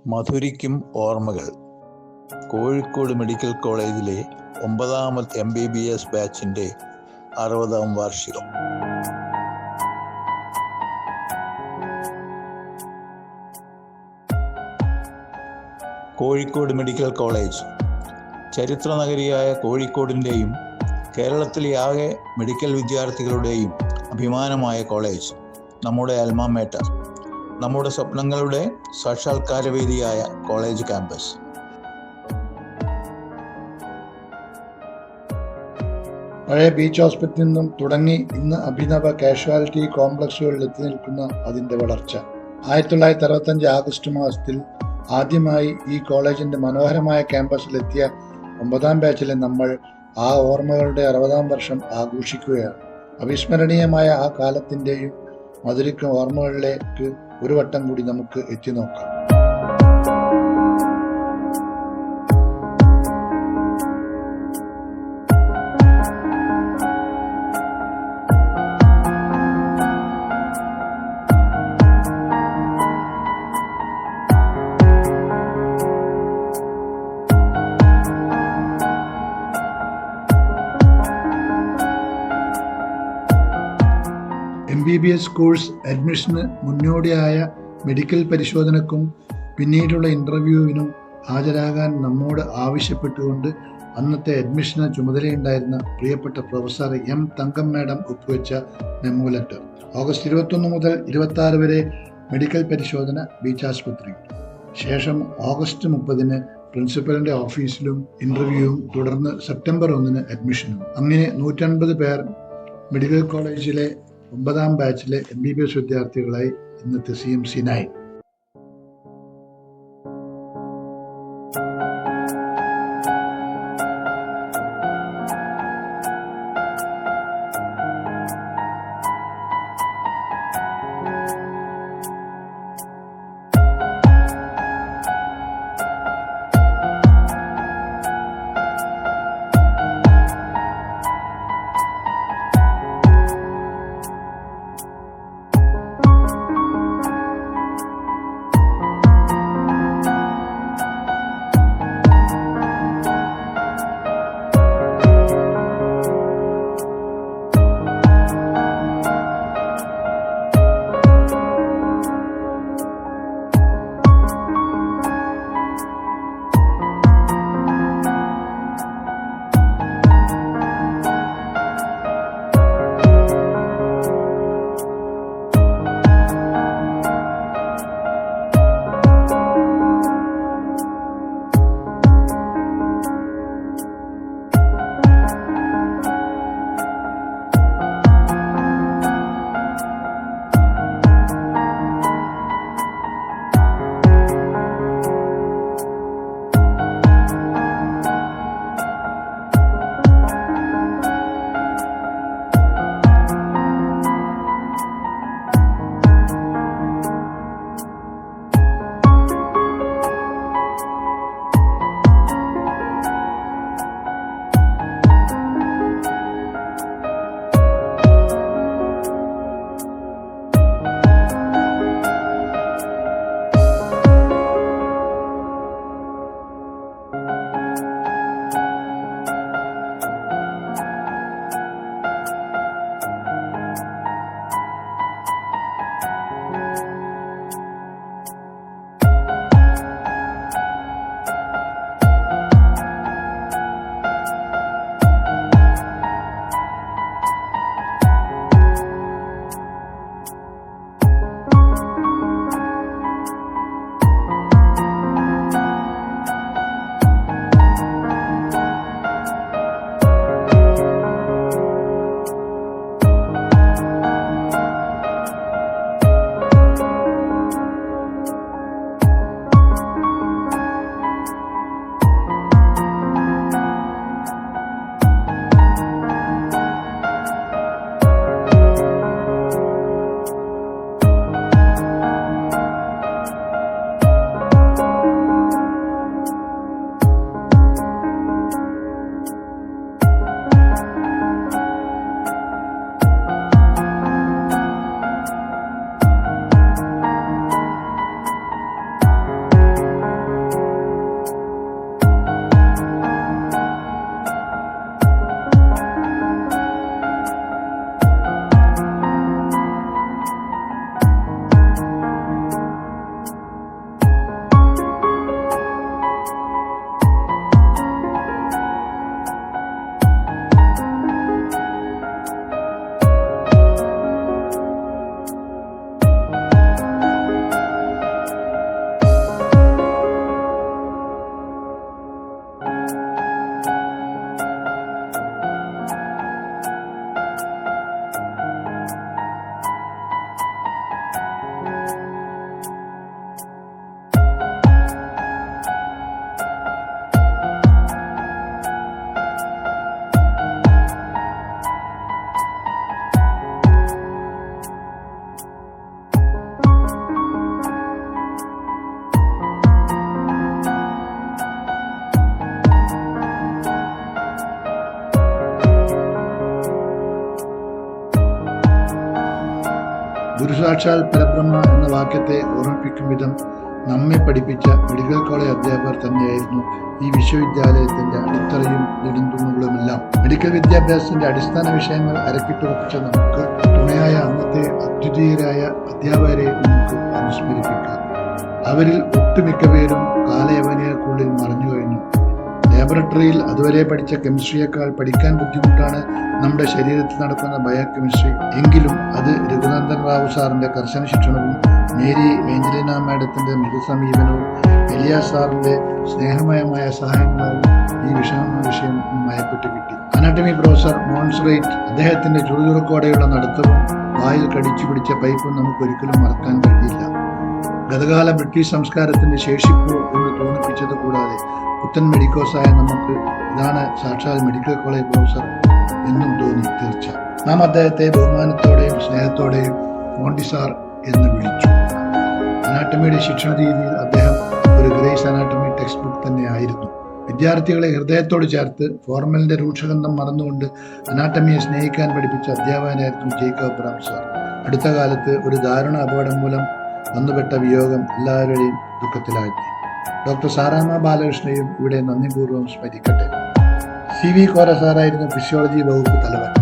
മധുരിക്കും ഓർമ്മകൾ. കോഴിക്കോട് മെഡിക്കൽ കോളേജിലെ 9ാമത് MBBS ബാച്ചിൻ്റെ 60ാം വാർഷികം. കോഴിക്കോട് മെഡിക്കൽ കോളേജ് ചരിത്ര നഗരിയായ കോഴിക്കോടിൻ്റെയും കേരളത്തിലെ ആകെ മെഡിക്കൽ വിദ്യാർത്ഥികളുടെയും അഭിമാനമായ കോളേജ്, നമ്മുടെ അൽമാ മേറ്റർ, നമ്മുടെ സ്വപ്നങ്ങളുടെ സാക്ഷാത്കാരവേദിയായ കോളേജ് ക്യാമ്പസ്. പഴയ ബീച്ച് ഹോസ്പിറ്റലിൽ നിന്നും തുടങ്ങി ഇന്ന് അഭിനവ കാഷ്വാലിറ്റി കോംപ്ലക്സുകളിൽ എത്തി നിൽക്കുന്ന അതിൻ്റെ വളർച്ച. 1965 ആഗസ്റ്റ് മാസത്തിൽ ആദ്യമായി ഈ കോളേജിൻ്റെ മനോഹരമായ ക്യാമ്പസിലെത്തിയ 9ാം ബാച്ചിലെ നമ്മൾ ആ ഓർമ്മകളുടെ 60ാം വർഷം ആഘോഷിക്കുകയാണ്. അവിസ്മരണീയമായ ആ കാലത്തിൻ്റെയും മധുരിക്കും ഓർമ്മകളിലേക്ക് ഒരു വട്ടം കൂടി നമുക്ക് എത്തി നോക്കാം. MBBS കോഴ്സ് അഡ്മിഷന് മുന്നോടിയായ മെഡിക്കൽ പരിശോധനക്കും പിന്നീടുള്ള ഇൻ്റർവ്യൂവിനും ഹാജരാകാൻ നമ്മോട് ആവശ്യപ്പെട്ടുകൊണ്ട് അന്നത്തെ അഡ്മിഷന് ചുമതലയുണ്ടായിരുന്ന പ്രിയപ്പെട്ട പ്രൊഫസർ M. തങ്കം മാഡം ഒപ്പുവെച്ച മെമ്മോ ലെറ്റർ. ഓഗസ്റ്റ് 21 മുതൽ 26 വരെ മെഡിക്കൽ പരിശോധന ബീച്ച് ആശുപത്രി. ശേഷം ഓഗസ്റ്റ് 30 പ്രിൻസിപ്പലിൻ്റെ ഓഫീസിലും ഇൻ്റർവ്യൂവും, തുടർന്ന് സെപ്റ്റംബർ 1 അഡ്മിഷനും. അങ്ങനെ 150 പേർ മെഡിക്കൽ കോളേജിലെ 9ാം ബാച്ചിലെ MBBS വിദ്യാർത്ഥികളായി ഇന്നത്തെ CMC 9. ഗുരുസാക്ഷാൽ പരബ്രഹ്മ എന്ന വാക്യത്തെ ഓർമ്മിപ്പിക്കും വിധം നമ്മെ പഠിപ്പിച്ച മെഡിക്കൽ കോളേജ് അധ്യാപകർ തന്നെയായിരുന്നു ഈ വിശ്വവിദ്യാലയത്തിന്റെ അടിത്തറയും നെടുംതൂണുകളുമെല്ലാം. മെഡിക്കൽ വിദ്യാഭ്യാസത്തിന്റെ അടിസ്ഥാന വിഷയങ്ങൾ അരക്കിട്ടുറപ്പിച്ച നമുക്ക് തുണയായ അന്നത്തെ അദ്വിതീയരായ അധ്യാപകരെ നമുക്ക് അനുസ്മരിപ്പിക്കാം. അവരിൽ ഒട്ടുമിക്ക പേരും കാലയവനികൾക്കുള്ളിൽ മറഞ്ഞു കഴിഞ്ഞു. ലാബറട്ടറിയിൽ അതുവരെ പഠിച്ച കെമിസ്ട്രിയേക്കാൾ പഠിക്കാൻ ബുദ്ധിമുട്ടാണ് നമ്മുടെ ശരീരത്തിൽ നടക്കുന്ന ബയോകെമിസ്ട്രി. എങ്കിലും അത് രഘുനന്ദൻ റാവു സാറിന്റെ കർശന ശിക്ഷണവും മേരി ഏഞ്ചലിന മാഡത്തിന്റെ മൃദുസമീപനവും എലിയാസ് സാറിന്റെ സ്നേഹമയമായ സഹായങ്ങളാവും ഈ വിഷയം മയപ്പെട്ട് കിട്ടി. അനാട്ടമി പ്രൊഫസർ മോൺസ്റൈറ്റ് അദ്ദേഹത്തിന്റെ ചുറുചുറുക്കോടെയുള്ള നടത്തവും വായിൽ കടിച്ചു പിടിച്ച പൈപ്പും നമുക്ക് ഒരിക്കലും മറക്കാൻ കഴിയില്ല. ഗതകാല ബ്രിട്ടീഷ് സംസ്കാരത്തിന്റെ ശേഷിപ്പോ എന്ന് തോന്നിപ്പിച്ചത് കൂടാതെ പുത്തൻ മെഡിക്കോസായ നമുക്ക് ഇതാണ് സാക്ഷാൽ മെഡിക്കൽ കോളേജ് പ്രൊഫസർ എന്നും തോന്നി തീർച്ച. നാം അദ്ദേഹത്തെ ബഹുമാനത്തോടെയും സ്നേഹത്തോടെയും മോണ്ടി സാർ എന്ന് വിളിച്ചു. അനാട്ടമിയുടെ ശിക്ഷണ രീതിയിൽ അദ്ദേഹം ഒരു ഗ്രേസ് അനാട്ടമി ടെക്സ്റ്റ് ബുക്ക് തന്നെ ആയിരുന്നു. വിദ്യാർത്ഥികളെ ഹൃദയത്തോട് ചേർത്ത് ഫോർമലിന്റെ രൂക്ഷഗന്ധം മറന്നുകൊണ്ട് അനാട്ടമിയെ സ്നേഹിക്കാൻ പഠിപ്പിച്ച അധ്യാപകനായിരുന്നു ജേക്കബ് അബ്രഹാം സാർ. അടുത്ത കാലത്ത് ഒരു ദാരുണ അപകടം മൂലം വന്നുപെട്ട വിയോഗം എല്ലാവരുടെയും ദുഃഖത്തിലാഴ്ത്തി. ഡോക്ടർ സാറാമ്മ ബാലകൃഷ്ണയും ഇവിടെ നന്ദിപൂർവ്വം സ്മരിക്കട്ടെ. CV കോര സാറായിരുന്നു ഫിസിയോളജി വകുപ്പ് തലവൻ.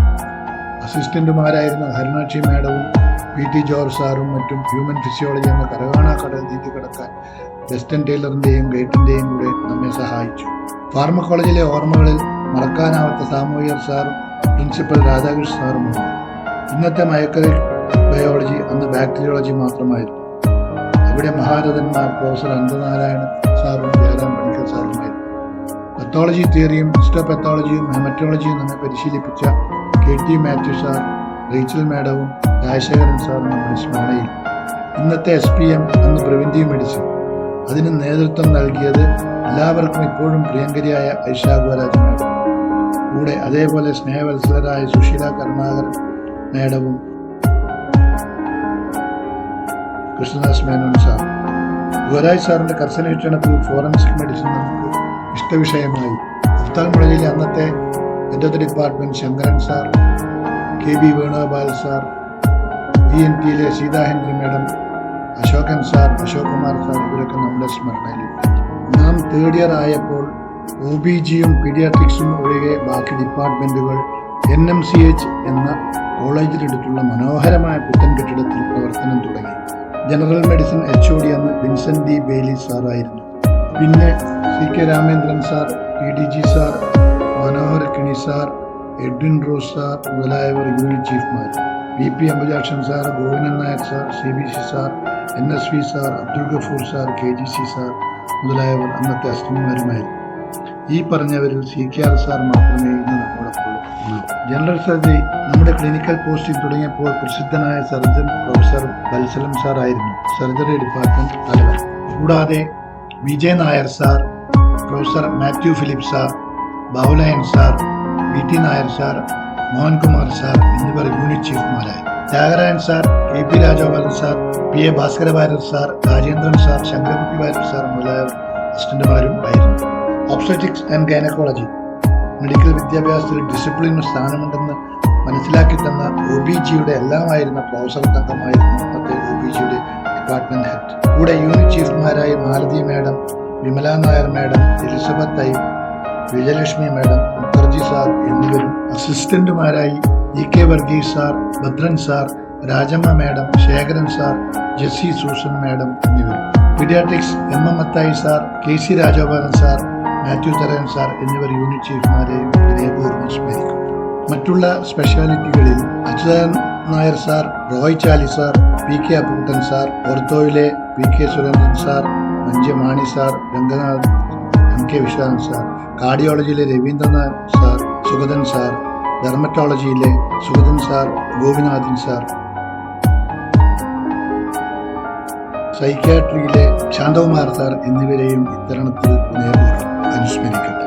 അസിസ്റ്റന്റുമാരായിരുന്ന ഹരിനാക്ഷി മാഡവും PT ജോർജ് സാറും മറ്റും ഹ്യൂമൻ ഫിസിയോളജി എന്ന കരകാണാക്കടൽ നീതി കടക്കാൻ വെസ്റ്റൻ ടൈലറിന്റെയും ഗൈറ്റിന്റെയും കൂടെ നമ്മെ സഹായിച്ചു. ഫാർമക്കോളേജിലെ ഓർമ്മകളിൽ മറക്കാനാവാത്ത സാമൂഹികർ സാറും പ്രിൻസിപ്പൽ രാധാകൃഷ്ണ സാറുമുണ്ട്. ഇന്നത്തെ മയക്കറി ബയോളജി അന്ന് ബാക്ടീരിയോളജി മാത്രമായിരുന്നു. അവിടെ മഹാരഥന്മാർ പ്രൊഫസർ അനന്തനാരായണൻ സാറും ജയറാം പണിക്കർ സാറുമായിരുന്നു. പത്തോളജി തിയറിയും ഹിസ്റ്റോപത്തോളജിയും ഹെമറ്റോളജിയും നമ്മെ പരിശീലിപ്പിച്ച KT മാത്യു സാർ, റേച്ചൽ മാഡവും രാജശേഖരൻ സാറും നമ്മുടെ സ്മരണയിൽ. ഇന്നത്തെ SPM അന്ന് പ്രിവെന്റീവ് മെഡിസിൻ, അതിന് നേതൃത്വം നൽകിയത് എല്ലാവർക്കും ഇപ്പോഴും പ്രിയങ്കരിയായ ഐഷ ഗോരാജ് മാഡം. കൂടെ അതേപോലെ സ്നേഹവത്സലരായ സുശീല കരുണാകരൻ മാഡവും കൃഷ്ണദാസ് മേനോൻ സാർ. ഗോരാജ് സാറിന്റെ കർശന ശിക്ഷണത്തിൽ ഫോറൻസിക് മെഡിസിൻ നമുക്ക് ഇഷ്ടവിഷയമായി. പുത്താൻമുളയിലെ അന്നത്തെ head department Sankaran sir, KB Venugopal sir, ENT-യിലെ Seetha Henry madam, Ashokan sir, Ashok Kumar sir, ഇവരൊക്കെ നമ്മുടെ സ്മരണയിലുണ്ട്. നാം തേർഡ് ഇയർ ആയപ്പോൾ OBGയും പീഡിയാട്രിക്സും ഒഴികെ ബാക്കി ഡിപ്പാർട്ട്മെന്റുകൾ NMCH എന്ന കോളേജിനടുത്തുള്ള മനോഹരമായ പുത്തൻ കെട്ടിടത്തിൽ പ്രവർത്തനം തുടങ്ങി. ജനറൽ മെഡിസിൻ HOD അന്ന് വിൻസെന്റ് D ബെയ്ലി സാറായിരുന്നു. പിന്നെ CK Ramendran sir, PDG sir, Manohar Kini sir, Edwin Rose sir മുതലായവർ യൂണിറ്റ് ചീഫ്മാർ. VP Ambujakshan sir, Govindan Nair sir, CBC sir, NSV sir, Abdul Gafoor sir, KGC sir മുതലായവർ അന്നത്തെ അസിസ്റ്റന്റുമാരുമായിരുന്നു. ഈ പറഞ്ഞവരിൽ CKR സാർ മാത്രമേ ഇന്ന് നമ്മോടൊപ്പം ഉള്ളൂ. ജനറൽ സർജറി നമ്മുടെ ക്ലിനിക്കൽ പോസ്റ്റിൽ തുടങ്ങിയപ്പോൾ പ്രസിദ്ധനായ സർജൻ പ്രൊഫസർ വത്സലം സാർ ആയിരുന്നു സർജറി ഡിപ്പാർട്ട്മെന്റ് തലവൻ. കൂടാതെ Vijay Nair sir, professor Mathew Philip sir, Babulayan sir, VT Nair sir, Mohankumar sir എന്നിവർ യൂണിറ്റ് ചീഫ്മാരായി. Thyagarayan sir, KP Rajagopalan sir, PA Bhaskara Warrier sir, Rajendran sir, Sankarakutty Warrier sir മുതലായവർ അസിസ്റ്റന്റുമാരും ആയിരുന്നു. ഒബ്സ്റ്ററ്റിക്സ് ആൻഡ് ഗൈനക്കോളജി മെഡിക്കൽ വിദ്യാഭ്യാസത്തിൽ ഡിസിപ്ലിന് സ്ഥാനമുണ്ടെന്ന് മനസ്സിലാക്കി തന്ന OBGയുടെ എല്ലാമായിരുന്ന പ്രൊഫസർ തങ്കമായിരുന്നു അന്നത്തെ OBGയുടെ ഡിപ്പാർട്ട്മെന്റ് ഹെഡ്. കൂടെ യൂണിറ്റ് ചീഫ്മാരായ Malathi madam, Vimala Nair madam, Elizabeth I, Vijayalakshmi madam, Mukherjee sir എന്നിവരും അസിസ്റ്റന്റുമാരായി EK Varghese sir, Bhadran sir, Rajamma madam, Sekharan sir, Jessy Susan madam എന്നിവരും. Paediatrics MM Mathai sir, KC Rajagopalan sir, Mathew Tharan sir എന്നിവർ യൂണിറ്റ് ചീഫ്മാരെയും വിനയപൂർവ്വം സ്മരിക്കും. മറ്റുള്ള സ്പെഷ്യാലിറ്റികളിൽ Achuthan Nair sir, Roy Chaly sir, PK Appukuttan sir, ഓർത്തോയിലെ PK Surendran sir, Manjamani sir, Ranganath MK Viswanathan sir, കാർഡിയോളജിയിലെ രവീന്ദ്രനാഥ് സാർ, സുഗതൻ സാർ, ഡെർമറ്റോളജിയിലെ സുഗതൻ സാർ, ഗോപിനാഥൻ സാർ, സൈക്യാട്രിയിലെ ശാന്തകുമാർ സാർ എന്നിവരെയും ഇത്തരണത്തിൽ നേരിടും അനുസ്മരിക്കട്ടെ.